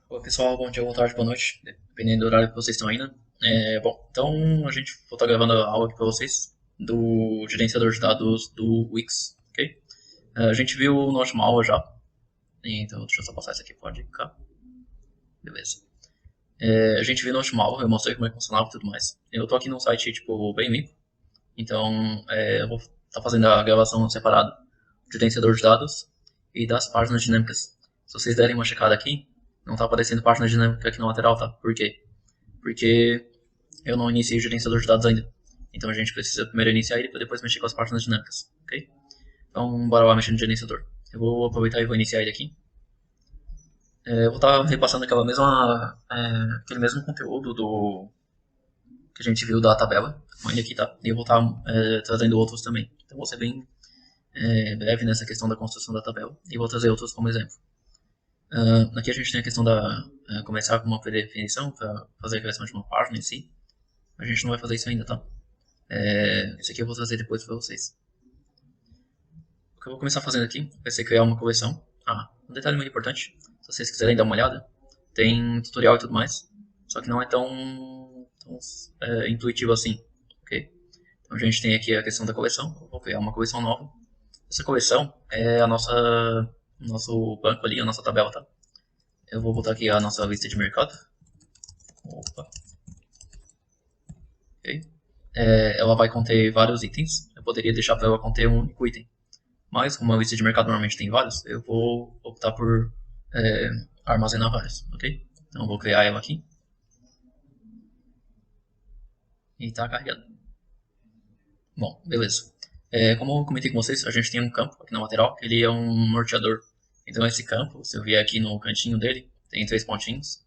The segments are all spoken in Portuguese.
Oi pessoal, bom dia, boa tarde, boa noite, dependendo do horário que vocês estão ainda. Bom, então a gente vou estar gravando a aula aqui para vocês do gerenciador de dados do Wix, ok? A gente viu na última aula já, então deixa eu só passar isso aqui, pode ficar, beleza. A gente viu na última aula, eu mostrei como é que funcionava e tudo mais. Eu tô aqui num site tipo bem limpo, então eu vou estar fazendo a gravação separada do gerenciador de dados e das páginas dinâmicas. Se vocês derem uma checada aqui, não está aparecendo página dinâmica aqui na lateral, tá? Por quê? Porque eu não iniciei o gerenciador de dados ainda. Então a gente precisa primeiro iniciar ele para depois mexer com as páginas dinâmicas, ok? Então bora lá mexer no gerenciador. Eu vou aproveitar e vou iniciar ele aqui. Eu vou estar repassando aquele mesmo conteúdo que a gente viu da tabela com ele aqui, tá? E eu vou estar trazendo outros também. Então vou ser bem breve nessa questão da construção da tabela e vou trazer outros como exemplo. Aqui a gente tem a questão da começar com uma predefinição para fazer a criação de uma página em si. A gente não vai fazer isso ainda, tá? Isso aqui eu vou trazer depois para vocês. O que eu vou começar fazendo aqui vai ser criar uma coleção. Um detalhe muito importante, se vocês quiserem dar uma olhada, tem tutorial e tudo mais, só que não é tão intuitivo assim, ok? Então a gente tem aqui a questão da coleção, eu vou criar uma coleção nova. Essa coleção é nosso banco ali, a nossa tabela, tá? Eu vou botar aqui a nossa lista de mercado. Opa, ok. Ela vai conter vários itens, eu poderia deixar para ela conter um único item. Mas, como a lista de mercado normalmente tem vários, eu vou optar por é, armazenar vários, ok? Então eu vou criar ela aqui. E está carregado. Bom, beleza. Como eu comentei com vocês, a gente tem um campo aqui na lateral, ele é um norteador. Então esse campo, se eu vier aqui no cantinho dele, tem 3 pontinhos.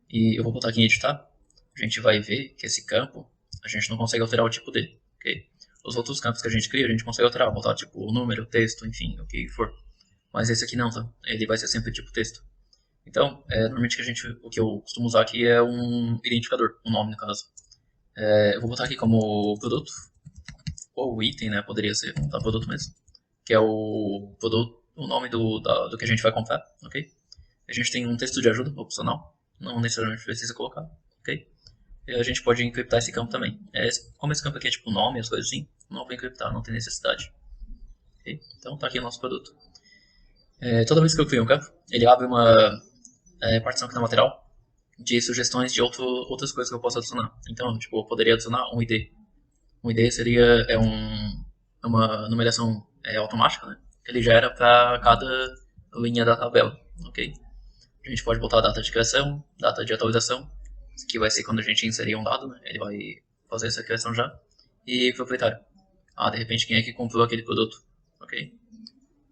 E eu vou botar aqui em editar. A gente vai ver que esse campo, a gente não consegue alterar o tipo dele, ok? Os outros campos que a gente cria, a gente consegue alterar, botar tipo o número, texto, enfim, o que for. Mas esse aqui não, tá? Ele vai ser sempre tipo texto. Então, normalmente o que eu costumo usar aqui é um identificador, um nome no caso. Eu vou botar aqui como produto, ou item, né? Poderia ser, vamos botar produto mesmo. Que é o produto, o nome do que a gente vai comprar, ok? A gente tem um texto de ajuda opcional, não necessariamente precisa colocar, ok? E a gente pode encriptar esse campo também. Como esse campo aqui é tipo nome, as coisas assim, não vou encriptar, não tem necessidade. Okay? Então tá aqui o nosso produto. Toda vez que eu crio um campo, ele abre uma partição aqui na lateral de sugestões de outras coisas que eu posso adicionar. Então, tipo, eu poderia adicionar um ID. Um ID seria uma numeração automática, né? Que ele gera para cada linha da tabela, ok? A gente pode botar a data de criação, data de atualização, que vai ser quando a gente inserir um dado, né? Ele vai fazer essa criação já. E proprietário. De repente, quem é que comprou aquele produto, ok?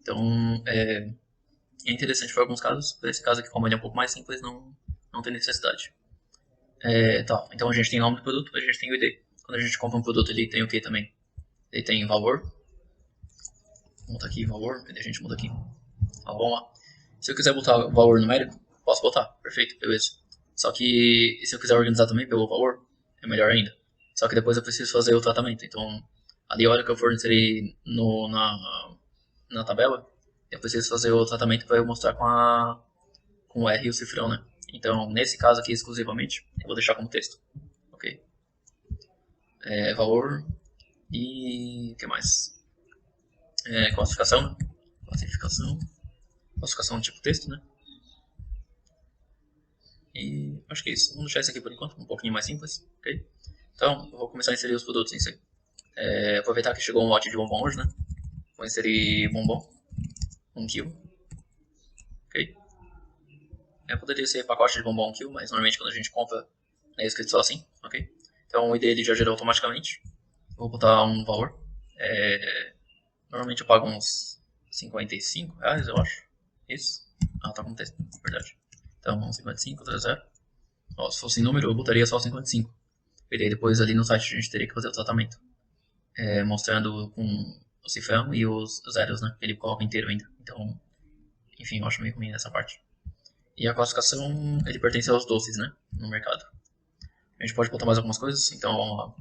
Então, é interessante para alguns casos. Para esse caso aqui, como ele é um pouco mais simples, não tem necessidade. Tá, então a gente tem nome do produto, a gente tem o ID. Quando a gente compra um produto, ele tem o que também? Ele tem valor. Vamos botar aqui valor, a gente muda aqui. Vamos lá. Se eu quiser botar valor numérico, posso botar, perfeito, beleza. Só que se eu quiser organizar também pelo valor, é melhor ainda. Só que depois eu preciso fazer o tratamento. Então, ali a hora que eu for inserir na tabela, eu preciso fazer o tratamento para eu mostrar com o R e o cifrão, né? Então, nesse caso aqui exclusivamente, eu vou deixar como texto. Ok? Valor e o que mais? Classificação, né? Classificação tipo texto, né? E acho que é isso. Vamos deixar isso aqui por enquanto, um pouquinho mais simples, ok? Então, eu vou começar a inserir os produtos em si. Aproveitar que chegou um lote de bombom hoje, né? Vou inserir bombom, 1 kg, ok? Poderia ser pacote de bombom 1 kg, mas normalmente quando a gente compra é escrito só assim, ok? Então o ID ele já gerou automaticamente. Vou botar um valor. Normalmente eu pago uns R$ 55, eu acho. Isso. Tá com texto, verdade. Então 55, 00. Se fosse em número, eu botaria só 55. E daí depois ali no site a gente teria que fazer o tratamento. Mostrando com o cifrão e os zeros, né? Ele coloca inteiro ainda. Então, enfim, eu acho meio ruim essa parte. E a classificação, ele pertence aos doces, né? No mercado. A gente pode botar mais algumas coisas. Então, vamos lá.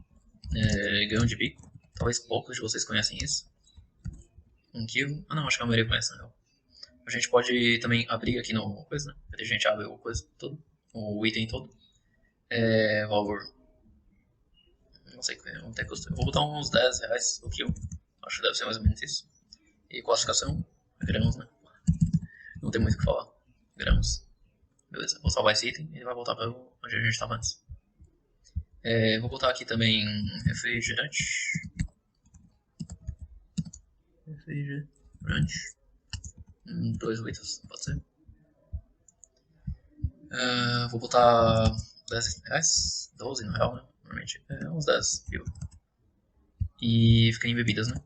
Grão de bico. Talvez poucos de vocês conhecem isso. 1 kg. Não, acho que a maioria conhece, na real. A gente pode também abrir aqui no coisa, né? A gente abre o coisa todo, o item todo. Valor. Não sei quanto é que custa. Eu vou botar uns 10 reais o quilo. Acho que deve ser mais ou menos isso. E classificação, grãos, né? Não tem muito o que falar. Grãos. Beleza, vou salvar esse item e ele vai voltar para onde a gente estava antes. Vou botar aqui também refrigerante. Refrigerante. 2 litros, pode ser. Vou botar 10 reais. 12 na real, né? Normalmente uns 10 mil. E fica em bebidas, né?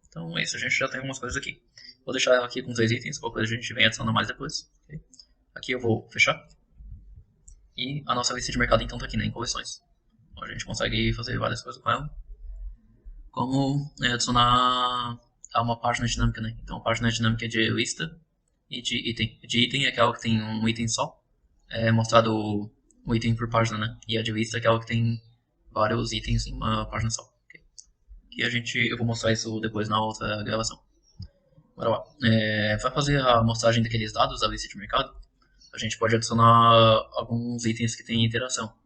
Então é isso, a gente já tem algumas coisas aqui. Vou deixar ela aqui com 3 itens, qualquer coisa a gente vem adicionando mais depois. Okay? Aqui eu vou fechar. E a nossa lista de mercado então tá aqui, né, em coleções. Então a gente consegue fazer várias coisas com ela. Como adicionar a uma página dinâmica, né? Então a página dinâmica é de lista e de item. De item é aquela que tem um item só, mostrado um item por página, né? E a de lista é aquela que tem vários itens em uma página só. Okay? E eu vou mostrar isso depois na outra gravação. Bora lá. Para fazer a amostragem daqueles dados da lista de mercado, a gente pode adicionar alguns itens que têm interação.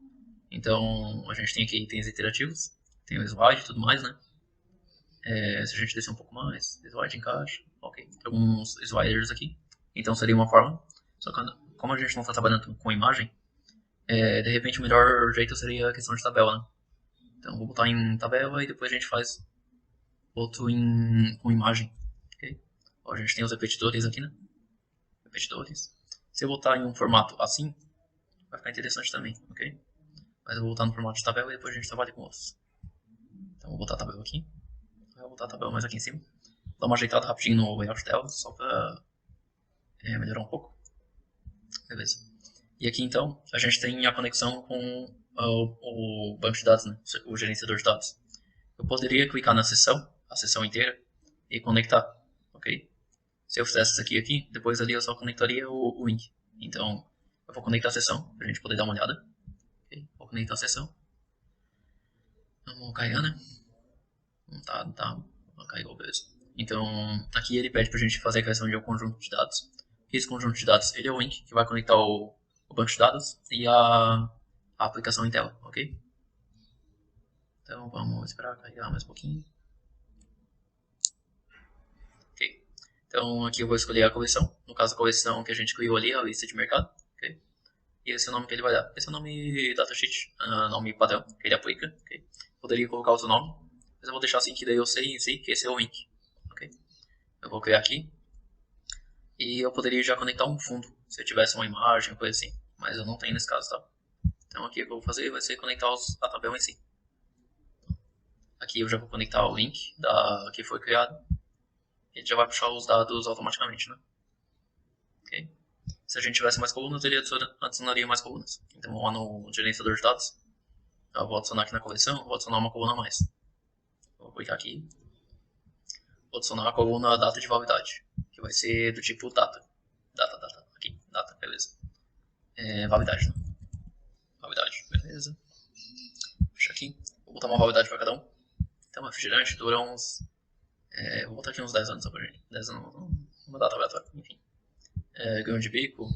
Então, a gente tem aqui itens interativos, tem o slide e tudo mais, né? Se a gente descer um pouco mais, slide encaixa, ok. Tem alguns sliders aqui, então seria uma forma. Só que como a gente não está trabalhando com imagem, de repente o melhor jeito seria a questão de tabela, né? Então, vou botar em tabela e depois a gente faz outro com imagem, ok? Ó, a gente tem os repetidores aqui, né? Repetidores. Se eu botar em um formato assim, vai ficar interessante também, ok? Mas eu vou botar no formato de tabela e depois a gente trabalha com outros. Então vou botar a tabela aqui. Vou botar a tabela mais aqui em cima. Vou dar uma ajeitada rapidinho no layout dela, só pra melhorar um pouco. Beleza. E aqui então, a gente tem a conexão com o banco de dados, né? O gerenciador de dados. Eu poderia clicar na a seção inteira, e conectar, ok? Se eu fizesse isso aqui, depois ali eu só conectaria o link. Então, eu vou conectar a sessão, pra gente poder dar uma olhada. Okay? Vou conectar a sessão. Vamos carregar, né? Tá. Carregou, beleza. Então, aqui ele pede pra gente fazer a criação de um conjunto de dados. Esse conjunto de dados, ele é o link que vai conectar o banco de dados e a aplicação em tela, ok? Então, vamos esperar carregar mais um pouquinho. Ok. Então, aqui eu vou escolher a coleção. No caso, a coleção que a gente criou ali é a lista de mercado, ok? E esse é o nome que ele vai dar. Esse é o nome datasheet, nome padrão que ele aplica, ok? Poderia colocar outro nome, mas eu vou deixar assim que daí eu sei que esse é o link, ok? Eu vou criar aqui. E eu poderia já conectar um fundo, se eu tivesse uma imagem, coisa assim. Mas eu não tenho nesse caso, tá? Então aqui o que eu vou fazer vai ser conectar a tabela em si. Aqui eu já vou conectar o link que foi criado. Ele já vai puxar os dados automaticamente, né? Ok? Se a gente tivesse mais colunas, ele adicionaria mais colunas. Então lá no gerenciador de dados, eu vou adicionar aqui na coleção, vou adicionar uma coluna a mais. Vou clicar aqui. Vou adicionar a coluna data de validade, que vai ser do tipo data. Data. Aqui, data, beleza. Validade, né? Validade, beleza. Fecha aqui. Vou botar uma validade para cada um. Então, refrigerante dura uns. Vou botar aqui uns 10 anos só pra gente. 10 anos, uma data aleatória, enfim. Grão de bico,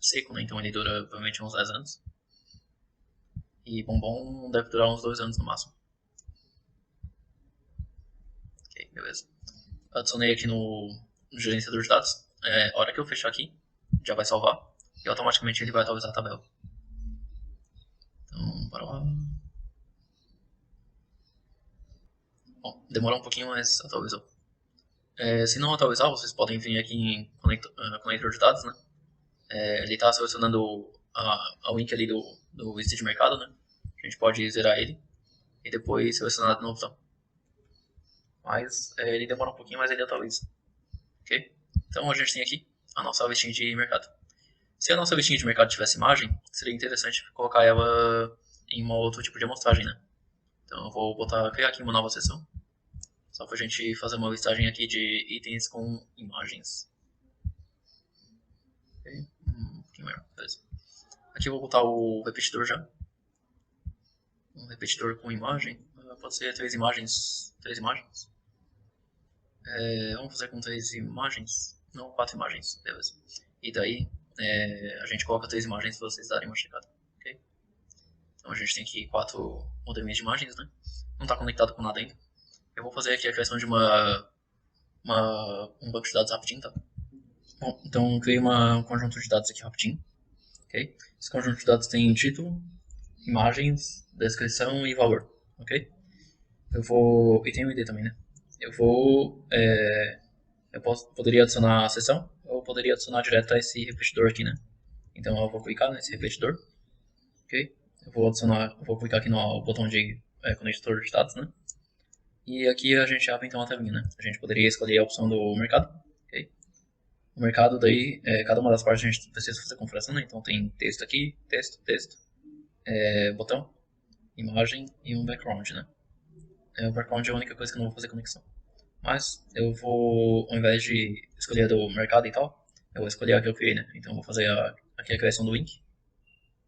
seco, né? Então ele dura provavelmente uns 10 anos. E bombom deve durar uns 2 anos no máximo. Ok, beleza. Adicionei aqui no gerenciador de dados. A hora que eu fechar aqui, já vai salvar. E automaticamente ele vai atualizar a tabela. Então, bora lá. Bom, demorou um pouquinho, mas atualizou. Se não atualizar, vocês podem vir aqui em conector de dados, né? Ele está selecionando a link ali do lista de mercado, né? A gente pode zerar ele e depois selecionar de novo, tá? Mas ele demora um pouquinho, mas ele atualiza. Ok? Então a gente tem aqui a nossa listinha de mercado. Se a nossa listinha de mercado tivesse imagem, seria interessante colocar ela em um outro tipo de amostragem, né? Então eu vou criar aqui uma nova seção, só para a gente fazer uma listagem aqui de itens com imagens. Ok? Um pouquinho melhor, beleza. Aqui eu vou botar o repetidor já. Um repetidor com imagem. Pode ser 3 imagens. 3 imagens. Vamos fazer com 3 imagens, não 4 imagens, beleza. E daí a gente coloca 3 imagens para vocês darem uma checada, ok? Então a gente tem aqui 4 modelinhos de imagens, né? Não está conectado com nada ainda. Eu vou fazer aqui a criação de um banco de dados rapidinho, tá? Bom, então eu criei um conjunto de dados aqui rapidinho, ok? Esse conjunto de dados tem título, imagens, descrição e valor, ok? E tem um ID também, né? Poderia adicionar a seção, ou poderia adicionar direto a esse repetidor aqui, né? Então eu vou clicar nesse repetidor, ok? Eu vou clicar aqui no botão de conector de dados, né? E aqui a gente abre então a telinha, né? A gente poderia escolher a opção do mercado, ok? O mercado daí, cada uma das partes a gente precisa fazer configuração, né? Então tem texto aqui, texto, botão, imagem e um background, né? O background é a única coisa que eu não vou fazer conexão. Mas eu vou, ao invés de escolher do mercado e tal, eu vou escolher a que eu criei, né? Então eu vou fazer aqui a criação do link,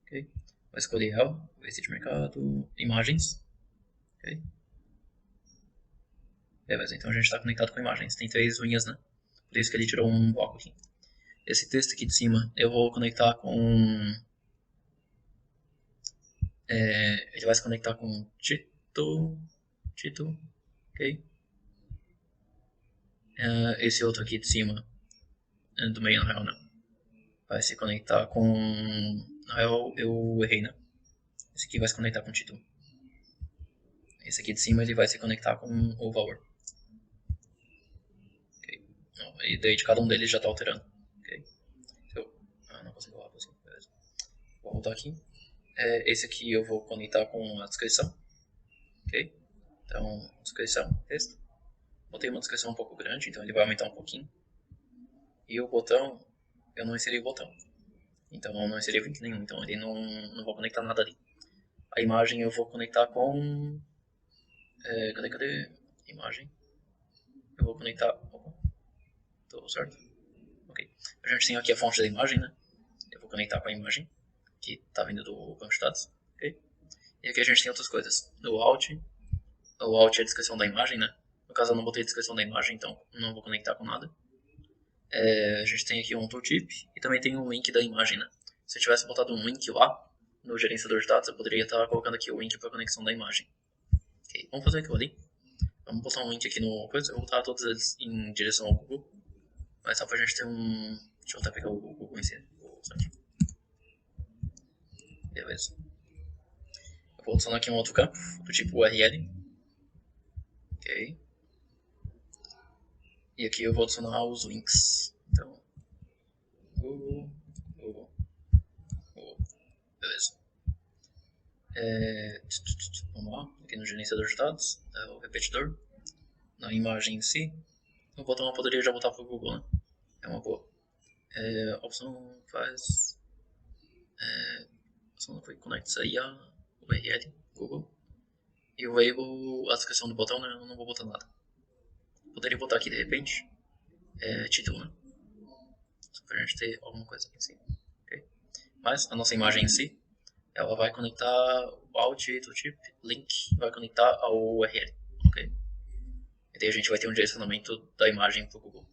ok? Vou escolher ela, VC de mercado, imagens, ok? Beleza, então a gente está conectado com imagens. Tem 3 linhas, né? Por isso que ele tirou um bloco aqui. Esse texto aqui de cima eu vou conectar com... ele vai se conectar com título, ok? Esse outro aqui de cima, do meio na real, não. Vai se conectar com... Na real eu errei, né? Esse aqui vai se conectar com o título. Esse aqui de cima ele vai se conectar com o valor. Ok. E daí de cada um deles já está alterando. Ok. Não consigo lá, beleza. Vou voltar aqui. Esse aqui eu vou conectar com a descrição. Ok. Então, descrição, texto. Botei uma descrição um pouco grande, então ele vai aumentar um pouquinho. E o botão, eu não inseri o botão. Então eu não inseri link nenhum, então ele não vou conectar nada ali. A imagem eu vou conectar com... cadê? Imagem. Eu vou conectar... Opa, tô certo? Ok. A gente tem aqui a fonte da imagem, né? Eu vou conectar com a imagem, que está vindo do banco de dados. Ok? E aqui a gente tem outras coisas. O alt é a descrição da imagem, né? No caso eu não botei a descrição da imagem, então não vou conectar com nada. A gente tem aqui um tooltip e também tem um link da imagem, né? Se eu tivesse botado um link lá no gerenciador de dados, eu poderia estar colocando aqui o link para a conexão da imagem. Ok, vamos fazer aquilo ali. Vamos botar um link aqui no coisa. Eu vou botar todos eles em direção ao Google. Mas só pra gente ter um... Deixa eu até pegar o Google em si. Beleza. Eu vou adicionar aqui um outro campo, do tipo URL. Ok. E aqui eu vou adicionar os links. Então, Google. Beleza. Vamos lá. Aqui no gerenciador de dados, o repetidor. Na imagem em si. O botão eu poderia já botar pro Google, né? É uma boa. A opção faz... A opção foi conecta aí a URL, Google. E o label, a descrição do botão, né? Eu não vou botar nada. Poderia botar aqui de repente título, né? Só pra gente ter alguma coisa aqui em cima. Okay? Mas a nossa imagem em si, ela vai conectar o alt, tooltip, link, vai conectar ao URL. Ok? E daí a gente vai ter um direcionamento da imagem pro Google.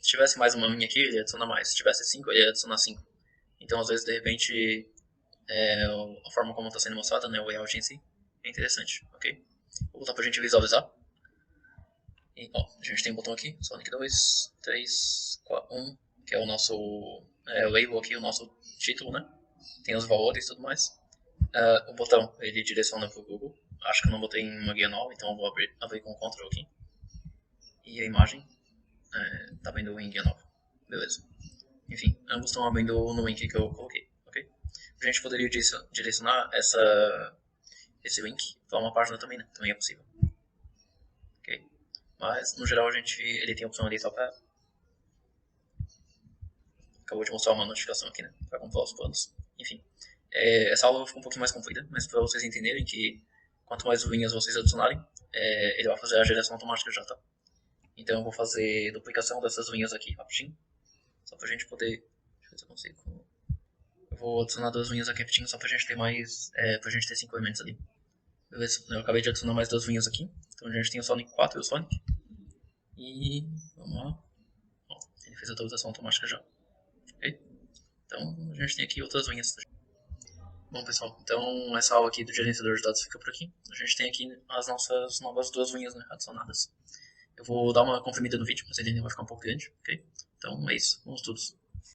Se tivesse mais uma linha aqui, ele ia adicionar mais. Se tivesse 5, ele ia adicionar 5. Então, às vezes, de repente, a forma como está sendo mostrada, né, o layout em si, é interessante, ok? Vou botar pra gente visualizar. E, a gente tem um botão aqui, Sonic 2, 3, 4, 1, que é o nosso label aqui, o nosso título, né? Tem os valores e tudo mais. O botão, ele direciona para o Google. Acho que eu não botei em uma guia nova, então eu vou abrir com o Ctrl aqui. E a imagem tá abrindo em guia nova. Beleza. Enfim, ambos estão abrindo no link que eu coloquei, ok? A gente poderia direcionar esse link para uma página também, né? Também é possível. Ok? Mas, no geral, ele tem a opção ali só para... Acabou de mostrar uma notificação aqui, né? Para comprar os planos. Enfim, essa aula ficou um pouquinho mais comprida, mas para vocês entenderem que quanto mais linhas vocês adicionarem, ele vai fazer a geração automática já, tá? Então eu vou fazer duplicação dessas linhas aqui rapidinho, só pra gente poder... Deixa eu ver se eu consigo... Eu vou adicionar 2 linhas aqui rapidinho, só pra gente ter mais... pra gente ter 5 elementos ali. Beleza, eu acabei de adicionar mais 2 linhas aqui. Então a gente tem o Sonic 4 e o Sonic. E vamos lá. Bom, ele fez a atualização automática já. Ok? Então a gente tem aqui outras linhas. Bom, pessoal, então essa aula aqui do gerenciador de dados fica por aqui. A gente tem aqui as nossas novas duas linhas, né, adicionadas. Eu vou dar uma comprimida no vídeo, mas ele ainda vai ficar um pouco grande, ok? Então é isso, vamos todos.